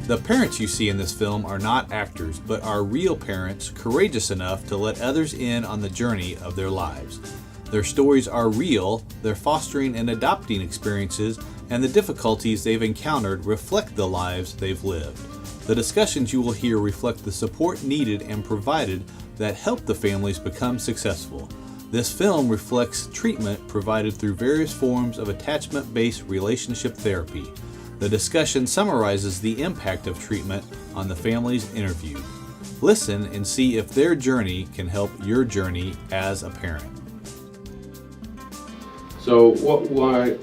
The parents you see in this film are not actors, but are real parents courageous enough to let others in on the journey of their lives. Their stories are real, their fostering and adopting experiences and the difficulties they've encountered reflect the lives they've lived. The discussions you will hear reflect the support needed and provided that help the families become successful. This film reflects treatment provided through various forms of attachment-based relationship therapy. The discussion summarizes the impact of treatment on the families interviewed. Listen and see if their journey can help your journey as a parent. So what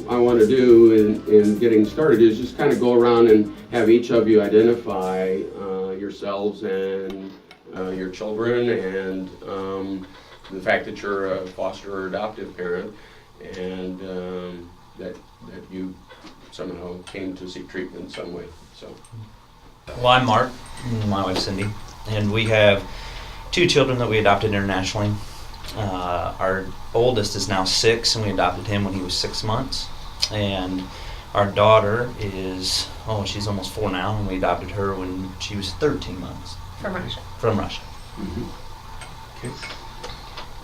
I want to do in getting started is just kind of go around and have each of you identify yourselves and your children and the fact that you're a foster or adoptive parent and that you somehow came to seek treatment in some way. So. Well, I'm Mark, my wife Cindy, and we have 2 children that we adopted internationally. Our oldest is now 6, and we adopted him when he was 6 months. And our daughter is, she's almost 4 now, and we adopted her when she was 13 months. From Russia. From Russia. Mm-hmm. Okay.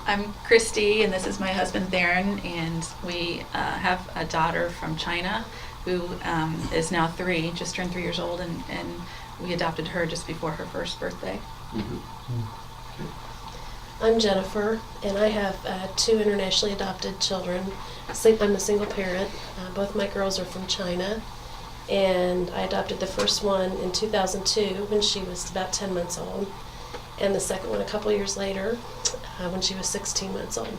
I'm Christy, and this is my husband Theron, and we have a daughter from China who is now 3, just turned 3 years old, and we adopted her just before her first birthday. Mm-hmm. I'm Jennifer, and I have 2 internationally adopted children. I'm a single parent. Both my girls are from China, and I adopted the first one in 2002 when she was about 10 months old, and the second one a couple years later when she was 16 months old.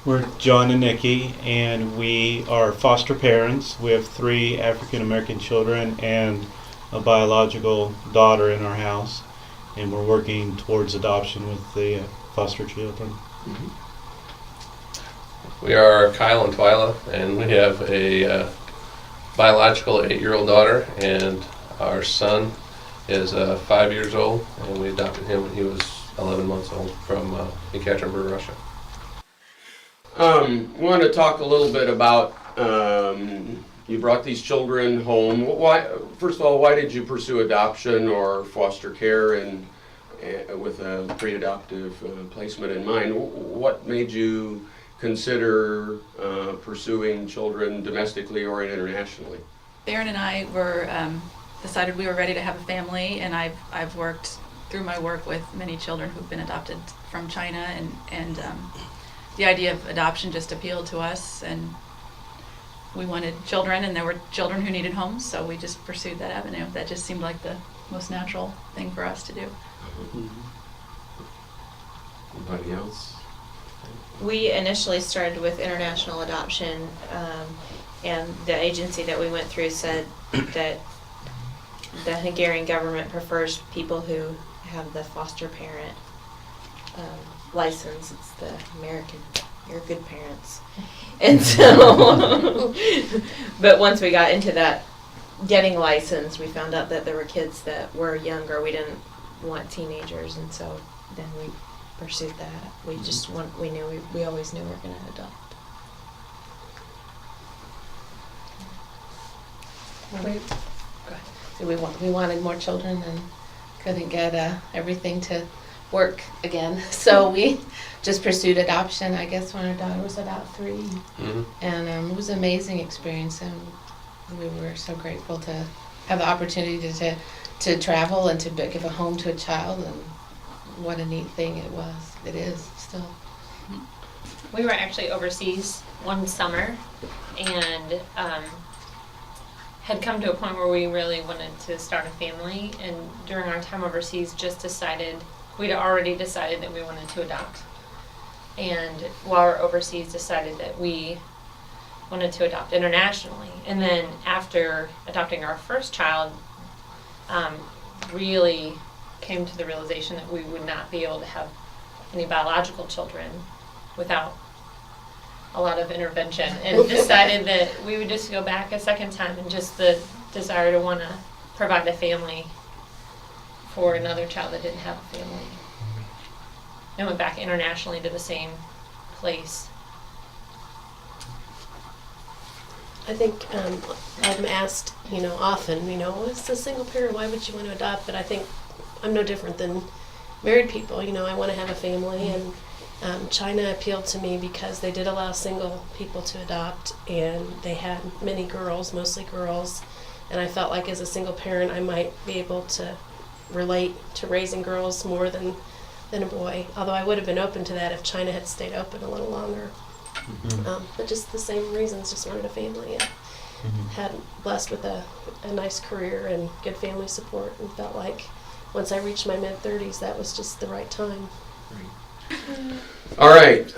We're John and Nikki, and we are foster parents. We have 3 African American children and a biological daughter in our house. And we're working towards adoption with the foster children. Mm-hmm. We are Kyle and Twyla, and we have a biological 8-year-old daughter, and our son is 5 years old, and we adopted him when he was 11 months old from Ekaterinburg, Russia. Want to talk a little bit about you brought these children home. First of all, why did you pursue adoption or foster care and with a pre-adoptive placement in mind? What made you consider pursuing children domestically or internationally? Theron and I were decided we were ready to have a family, and I've worked through my work with many children who've been adopted from China, and the idea of adoption just appealed to us, and we wanted children, and there were children who needed homes, so we just pursued that avenue. That just seemed like the most natural thing for us to do. Anybody else? We initially started with international adoption, and the agency that we went through said that the Hungarian government prefers people who have the foster parent license. It's the American, you're good parents. And so, but once we got into that getting licensed, we found out that there were kids that were younger. We didn't want teenagers, and so then we pursued that. We just we always knew we were going to adopt. We wanted more children and couldn't get everything to work again, so we just pursued adoption, I guess, when our daughter was about 3. Mm-hmm. And it was an amazing experience, and we were so grateful to have the opportunity to travel and to give a home to a child, and what a neat thing it is still. We were actually overseas one summer, and had come to a point where we really wanted to start a family, and during our time overseas we'd already decided that we wanted to adopt. And while we were overseas, decided that we wanted to adopt internationally. And then after adopting our first child, really came to the realization that we would not be able to have any biological children without a lot of intervention, and decided that we would just go back a second time, and just the desire to want to provide a family for another child that didn't have a family. And went back internationally to the same place. I think I'm asked, often, as a single parent, why would you want to adopt? But I think I'm no different than married people. I want to have a family, and China appealed to me because they did allow single people to adopt, and they had many girls, mostly girls, and I felt like as a single parent I might be able to relate to raising girls more than a boy, although I would have been open to that if China had stayed open a little longer. But just the same reasons, just wanted a family, and had blessed with a nice career and good family support, and felt like once I reached my mid-30s that was just the right time. All right.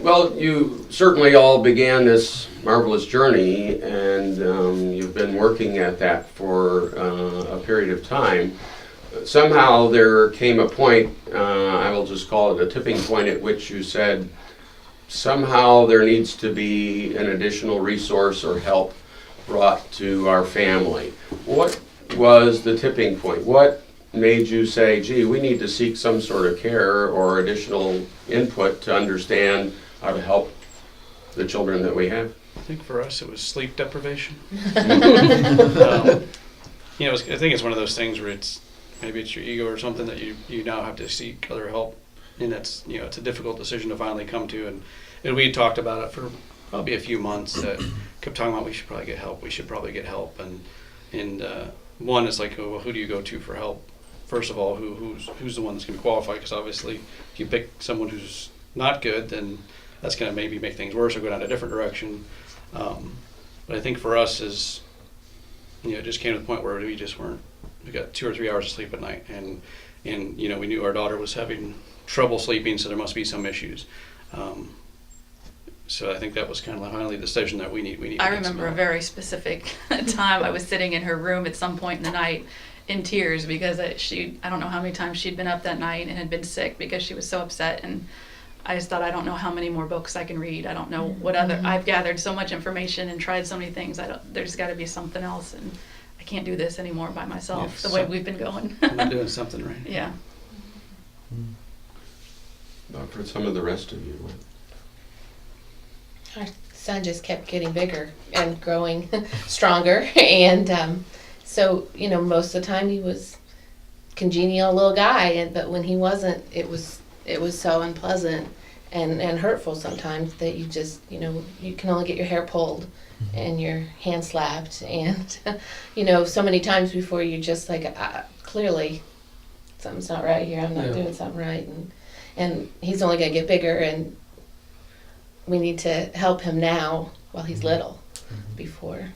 Well, you certainly all began this marvelous journey, and you've been working at that for a period of time. Somehow there came a point, I will just call it a tipping point, at which you said, somehow there needs to be an additional resource or help brought to our family. What was the tipping point? What made you say, gee, we need to seek some sort of care or additional input to understand how to help the children that we have? I think for us it was sleep deprivation. I think it's one of those things where maybe it's your ego or something that you now have to seek other help, and that's it's a difficult decision to finally come to, and we talked about it for probably a few months. That kept talking about we should probably get help, and one is like, oh, well, who do you go to for help? First of all, who's the one that's going to qualify? Because obviously, if you pick someone who's not good, then that's going to maybe make things worse or go down a different direction. But I think for us is, it just came to the point where we just weren't. We got 2 or 3 hours of sleep at night, and we knew our daughter was having trouble sleeping, so there must be some issues. So I think that was kind of finally the decision that we need. I remember a very specific time. I was sitting in her room at some point in the night in tears because I don't know how many times she'd been up that night and had been sick because she was so upset, and I just thought, I don't know how many more books I can read. I don't know what other, I've gathered so much information and tried so many things. There's got to be something else, and I can't do this anymore by myself the way we've been going. I'm not doing something right. Yeah. But for some of the rest of you, Our son just kept getting bigger and growing stronger, and so most of the time he was congenial little guy, but when he wasn't, it was so unpleasant and hurtful sometimes that you just you can only get your hair pulled and your hand slapped, and so many times before you just like clearly something's not right here. I'm not doing something right, and he's only gonna get bigger, and we need to help him now while he's little before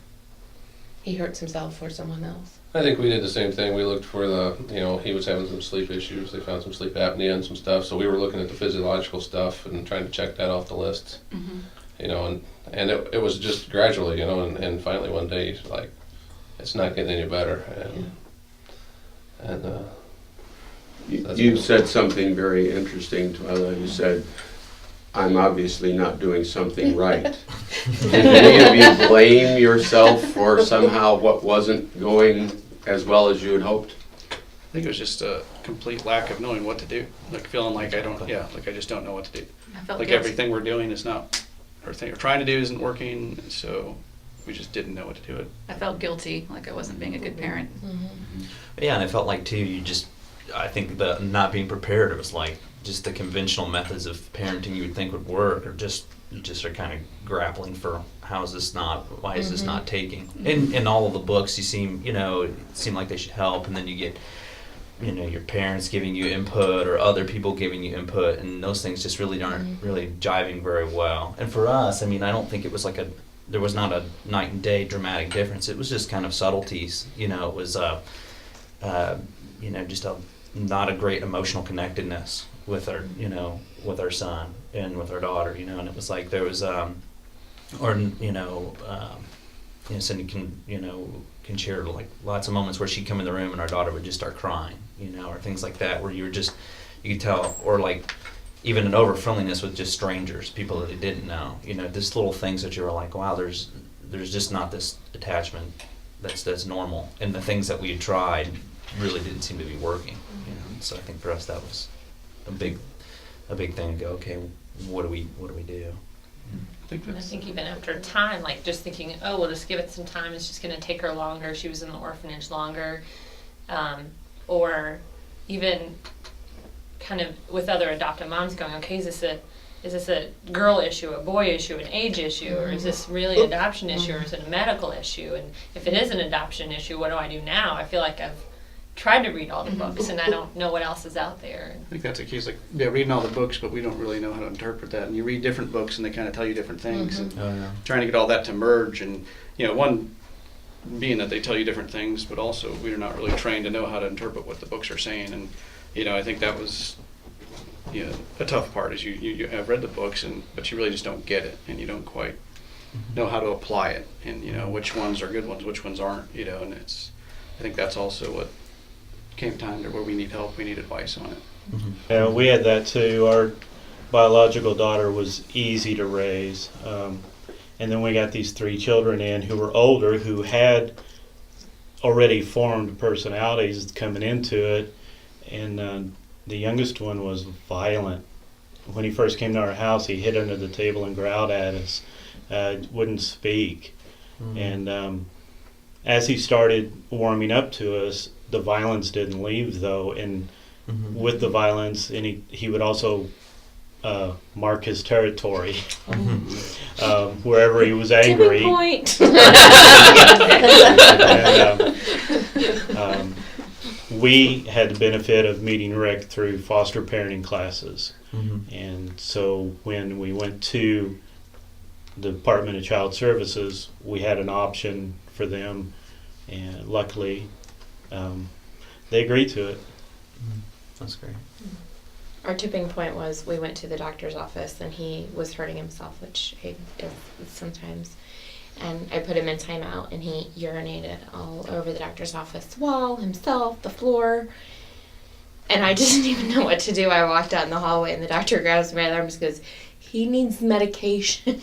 he hurts himself or someone else. I think we did the same thing. We looked for he was having some sleep issues. They found some sleep apnea and some stuff. So we were looking at the physiological stuff and trying to check that off the list. And it was just gradually, and finally one day he's like, it's not getting any better. you said something very interesting, Twyla. You said, I'm obviously not doing something right. Did any of you blame yourself for somehow what wasn't going as well as you had hoped? I think it was just a complete lack of knowing what to do, like feeling like I just don't know what to do. I felt Like guilty. everything we're doing is not, everything we're trying to do isn't working, so we just didn't know what to do it. I felt guilty, like I wasn't being a good parent. Yeah, and I felt like too, I think the not being prepared, it was like just the conventional methods of parenting you would think would work, or you just are kind of grappling for why is this not taking? In all of the books, it seemed like they should help, and then you get your parents giving you input or other people giving you input, and those things just really aren't really jiving very well. And for us, I don't think it was there was not a night and day dramatic difference. It was just kind of subtleties. It was just not a great emotional connectedness with our son and with our daughter, and it was like there was Cindy can share like lots of moments where she'd come in the room and our daughter would just start crying, or things like that, where you could tell, or like even an over friendliness with just strangers, people that they didn't know, just little things that you were like, wow, there's just not this attachment that's normal, and the things that we had tried really didn't seem to be working, So I think for us that was a big thing to go, okay, what do we do? I think And I that's, think even after time, like just thinking, oh, we'll just give it some time. It's just going to take her longer. She was in the orphanage longer. Or even kind of with other adoptive moms going, okay, is this a girl issue, a boy issue, an age issue, or is this really an adoption issue, or is it a medical issue? And if it is an adoption issue, what do I do now? I feel like I've tried to read all the books and I don't know what else is out there. I think that's a key. It's like, yeah, reading all the books, but we don't really know how to interpret that. And you read different books and they kind of tell you different things. And Oh, yeah. trying to get all that to merge, and one being that they tell you different things, but also we're not really trained to know how to interpret what the books are saying. And I think that was a tough part, is you have read the books but you really just don't get it, and you don't quite know how to apply it, and which ones are good ones, which ones aren't, and I think that's also what came time to where we need help, we need advice on it. Yeah, we had that too. Our biological daughter was easy to raise. And then we got these 3 children in who were older, who had already formed personalities coming into it. And the youngest one was violent. When he first came to our house, he hid under the table and growled at us, wouldn't speak. And as he started warming up to us, the violence didn't leave, though. And with the violence, and he would also mark his territory wherever he was angry. Tipping point. And, we had the benefit of meeting Rick through foster parenting classes. And so when we went to the Department of Child Services, we had an option for them, and luckily they agreed to it. That's great. Our tipping point was we went to the doctor's office and he was hurting himself, which he is sometimes. And I put him in timeout and he urinated all over the doctor's office wall, himself, the floor. And I didn't even know what to do. I walked out in the hallway and the doctor grabs me by the arms and goes, he needs medication.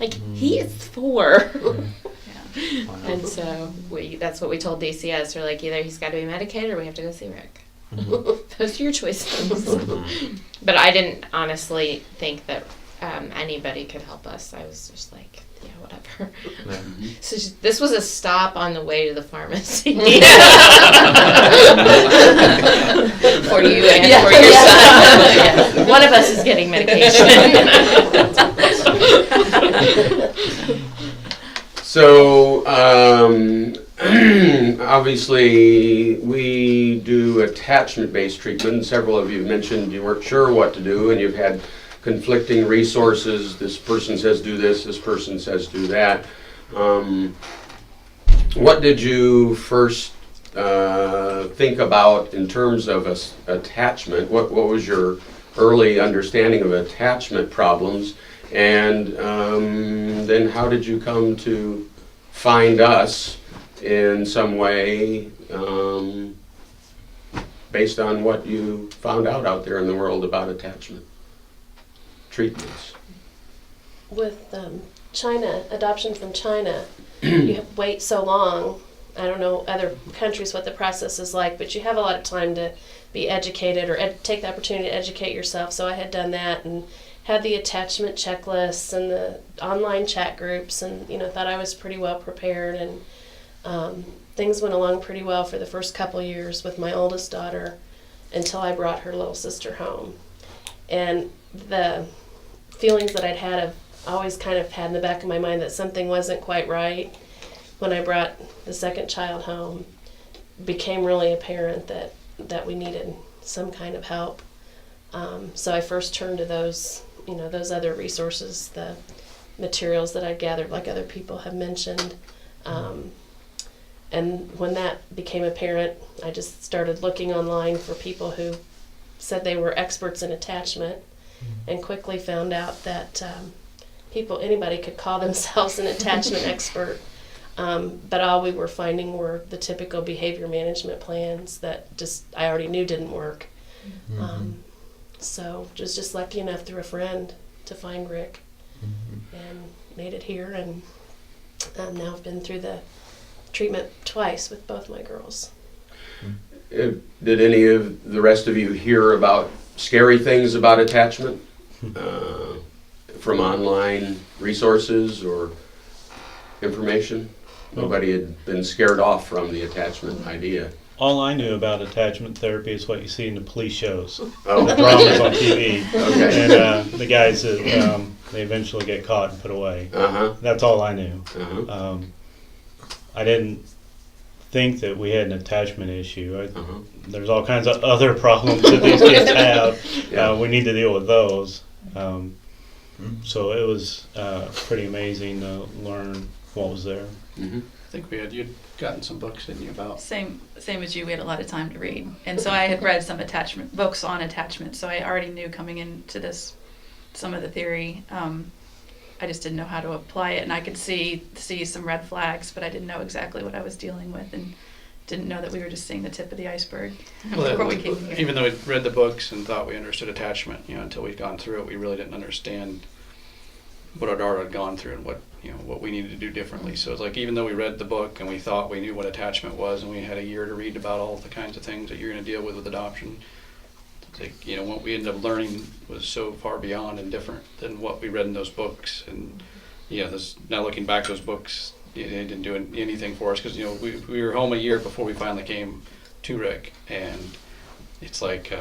Like, he is 4. And so that's what we told DCS. We're like, either he's got to be medicated or we have to go see Rick. Those are your choices. But I didn't honestly think that anybody could help us. I was just like, yeah, whatever. So this was a stop on the way to the pharmacy. For you and for your son. Yeah. One of us is getting medication. So, obviously, we do attachment-based treatment. Several of you mentioned you weren't sure what to do, and you've had conflicting resources. This person says do this person says do that. What did you first think about in terms of attachment? What was your early understanding of attachment problems? And then how did you come to find us in some way based on what you found out there in the world about attachment treatments? With China, adoption from China, you wait so long. I don't know other countries what the process is like, but you have a lot of time to be educated or take the opportunity to educate yourself. So I had done that and had the attachment checklists and the online chat groups, and thought I was pretty well prepared, and things went along pretty well for the first couple years with my oldest daughter until I brought her little sister home. And the feelings that I'd had of always kind of had in the back of my mind that something wasn't quite right when I brought the second child home became really apparent that we needed some kind of help. So I first turned to those other resources, the materials that I gathered, like other people have mentioned. And when that became apparent, I just started looking online for people who said they were experts in attachment, and quickly found out that anybody could call themselves an attachment expert. But all we were finding were the typical behavior management plans that I already knew didn't work. So just lucky enough through a friend to find Rick, and made it here, and now I've been through the treatment twice with both my girls. Did any of the rest of you hear about scary things about attachment? from online resources or information? Nobody had been scared off from the attachment idea. All I knew about attachment therapy is what you see in the police shows, Oh. the dramas on TV, Okay. and the guys that they eventually get caught and put away. Uh-huh. That's all I knew. Uh-huh. I didn't think that we had an attachment issue. Uh-huh. There's all kinds of other problems that these kids have. Yeah. We need to deal with those. So it was pretty amazing to learn what was there. Mhm. I think you'd gotten some books, didn't you, about? Same as you, we had a lot of time to read. And so I had read some attachment books on attachment, so I already knew coming into this some of the theory. I just didn't know how to apply it, and I could see some red flags, but I didn't know exactly what I was dealing with, and didn't know that we were just seeing the tip of the iceberg before we came here. Even though we'd read the books and thought we understood attachment, until we'd gone through it, we really didn't understand what our daughter had gone through and what we needed to do differently. So it's like, even though we read the book and we thought we knew what attachment was, and we had a year to read about all the kinds of things that you're going to deal with adoption, it's like, what we ended up learning was so far beyond and different than what we read in those books. And now looking back, those books, they didn't do anything for us, because we were home a year before we finally came to Rick, and it's like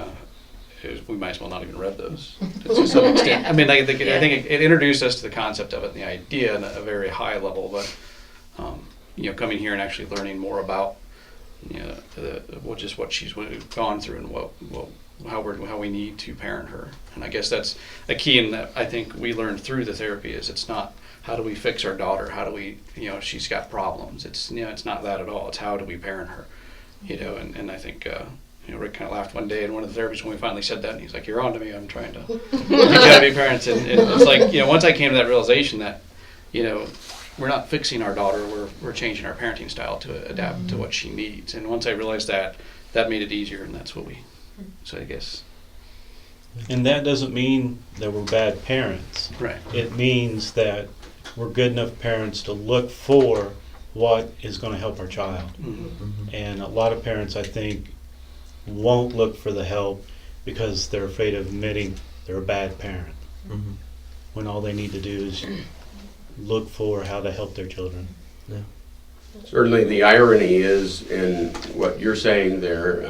we might as well not even read those to some extent. I mean, I think it introduced us to the concept of it and the idea at a very high level, but coming here and actually learning more about just what she's gone through and how we need to parent her. And I guess that's a key in that I think we learned through the therapy is it's not how do we fix our daughter, how do we she's got problems. It's it's not that at all. It's how do we parent her, and I think Rick kind of laughed one day in one of the therapies when we finally said that, and he's like, "You're on to me. I'm trying to teach how to be parents." And it's like, once I came to that realization that, we're not fixing our daughter, we're changing our parenting style to adapt to what she needs. And once I realized that made it easier, and that's what so I guess. And that doesn't mean that we're bad parents. Right. It means that we're good enough parents to look for what is going to help our child. Mm-hmm. And a lot of parents, I think, won't look for the help because they're afraid of admitting they're a bad parent. Mm-hmm. When all they need to do is look for how to help their children. Yeah. Certainly the irony is in what you're saying there,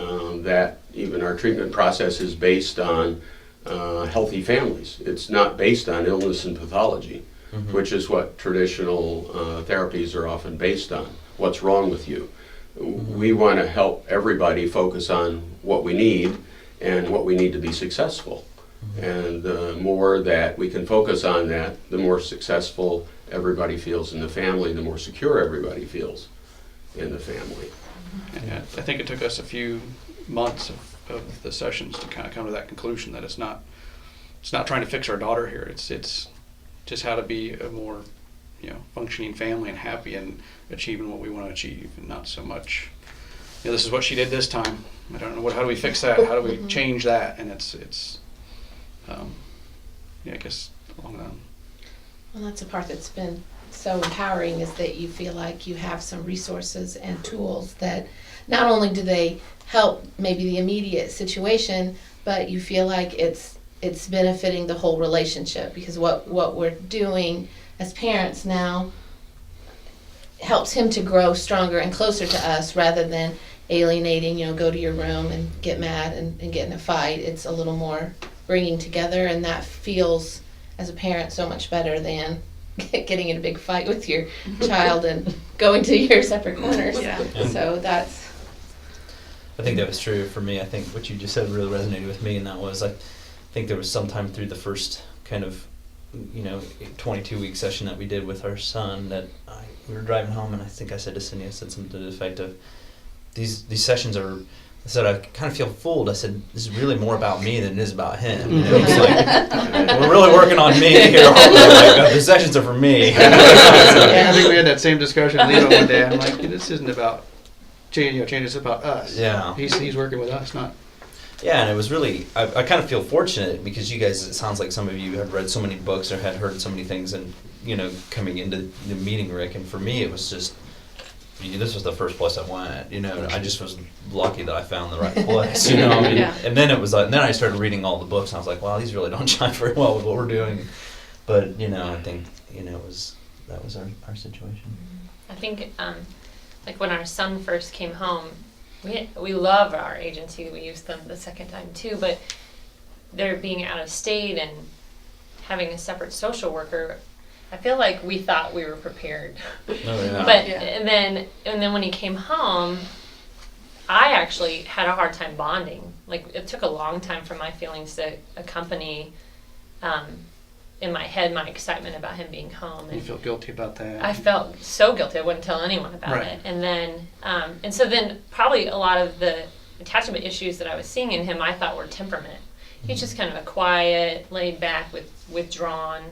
that even our treatment process is based on healthy families. It's not based on illness and pathology, which is what traditional therapies are often based on. What's wrong with you? We want to help everybody focus on what we need and what we need to be successful. And the more that we can focus on that, the more successful everybody feels in the family, the more secure everybody feels in the family. And I think it took us a few months of the sessions to kind of come to that conclusion that it's not trying to fix our daughter here. It's just how to be a more functioning family and happy and achieving what we want to achieve, and not so much this is what she did this time. I don't know how do we fix that? How do we change that? And it's I guess along that. Well, that's the part that's been so empowering, is that you feel like you have some resources and tools that not only do they help maybe the immediate situation, but you feel like it's benefiting the whole relationship, because what we're doing as parents now helps him to grow stronger and closer to us, rather than alienating, go to your room and get mad and get in a fight. It's a little more bringing together, and that feels, as a parent, so much better than getting in a big fight with your child and going to your separate corners. Yeah. So that's... I think that was true for me. I think what you just said really resonated with me, and that was, I think there was some time through the first kind of 22-week session that we did with our son that we were driving home, and I think I said to Cindy, I said something to the effect of, these sessions are, I said, I kind of feel fooled. I said, this is really more about me than it is about him. It's like, we're really working on me here. The sessions are for me. I think we had that same discussion with Leo one day. I'm like, this isn't about change. It's about us. Yeah. He's working with us, not. Yeah, and it was really, I kind of feel fortunate because you guys, it sounds like some of you have read so many books or had heard so many things, and coming into the meeting Rick, and for me it was just, this was the first place I went, and I just was lucky that I found the right place, Yeah. And then it was like, then I started reading all the books, and I was like, wow, these really don't jive very well with what we're doing. But I think that was our situation. I think like when our son first came home, we love our agency. We used them the second time too, but they're being out of state and having a separate social worker. I feel like we thought we were prepared. Oh, yeah. But Yeah. and then when he came home, I actually had a hard time bonding. Like it took a long time for my feelings to accompany in my head my excitement about him being home. You feel guilty about that? I felt so guilty. I wouldn't tell anyone about Right. it. And then and so then probably a lot of the attachment issues that I was seeing in him I thought were temperament. He's just kind of a quiet, laid back, withdrawn,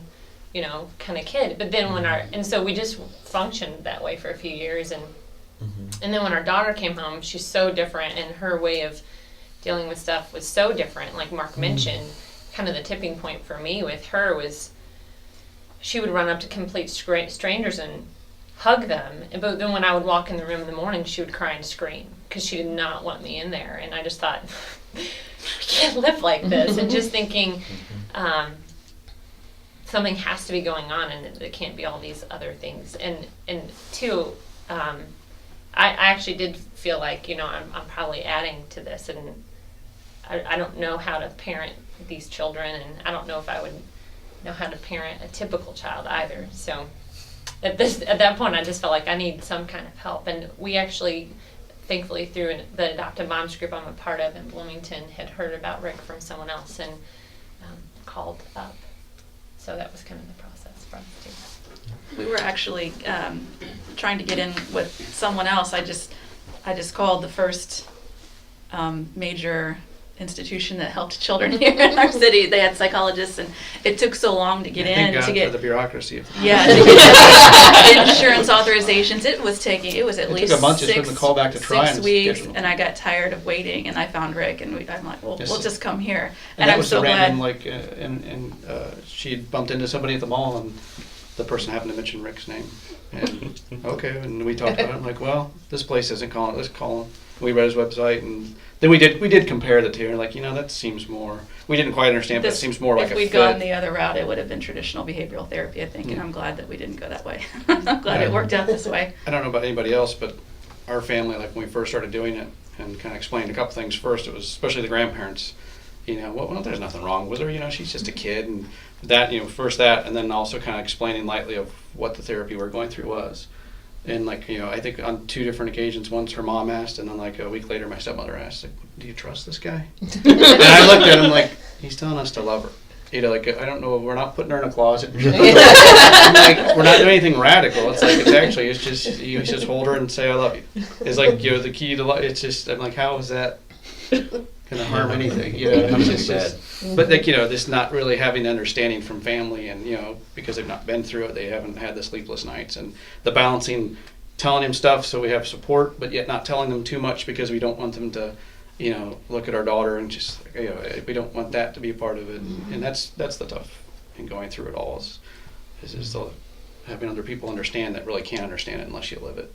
kind of kid. But then and so we just functioned that way for a few years, and then when our daughter came home, she's so different, and her way of dealing with stuff was so different. Like Mark mentioned, kind of the tipping point for me with her was she would run up to complete strangers and hug them, but then when I would walk in the room in the morning, she would cry and scream because she did not want me in there. And I just thought, we can't live like this. And just thinking something has to be going on, and it can't be all these other things. And two, I actually did feel like I'm probably adding to this, and I don't know how to parent these children, and I don't know if I would know how to parent a typical child either. So at that point, I just felt like I need some kind of help. And we actually, thankfully, through the Adoptive Moms group I'm a part of in Bloomington, had heard about Rick from someone else and called up. So that was kind of the process for us too. We were actually trying to get in with someone else. I just called the first major institution that helped children here in our city. They had psychologists, and it took so long to get Thank in God to get for the bureaucracy. to get insurance authorizations. It was at It least took a month just for them to call back to try 6 and weeks, schedule. and I got tired of waiting, and I found Rick, and I'm like, well, Yes. we'll just come here. And that I'm was so the random, glad. she had bumped into somebody at the mall, and the person happened to mention Rick's name. And okay, and we talked about it. I'm like, well, this place isn't calling. Let's call him. We read his website, and then we did compare the two. And like, that seems more. We didn't quite understand, but it seems more like if a we'd fit. gone the other route, it would have been traditional behavioral therapy, I think, and I'm glad that we didn't go that way. I'm glad it worked out this way. I don't know about anybody else, but our family, like when we first started doing it, and kind of explained a couple things first, it was especially the grandparents. Well, there's nothing wrong with her. She's just a kid, and that, first that, and then also kind of explaining lightly of what the therapy we're going through was. And like, I think on 2 different occasions, once her mom asked, and then like a week later, my stepmother asked, like, do you trust this guy? And I looked at him like, he's telling us to love her. I don't know, we're not putting her in a closet. I'm like, we're not doing anything radical. It's just, you just hold her and say, I love you. It's like, the key to love. It's just, I'm like, how is that going to harm anything? It's just, but like, this not really having the understanding from family, and, because they've not been through it, they haven't had the sleepless nights, and the balancing, telling him stuff so we have support, but yet not telling them too much because we don't want them to, look at our daughter and just, we don't want that to be a part of it. And that's the tough in going through it all is having other people understand that really can't understand it unless you live it.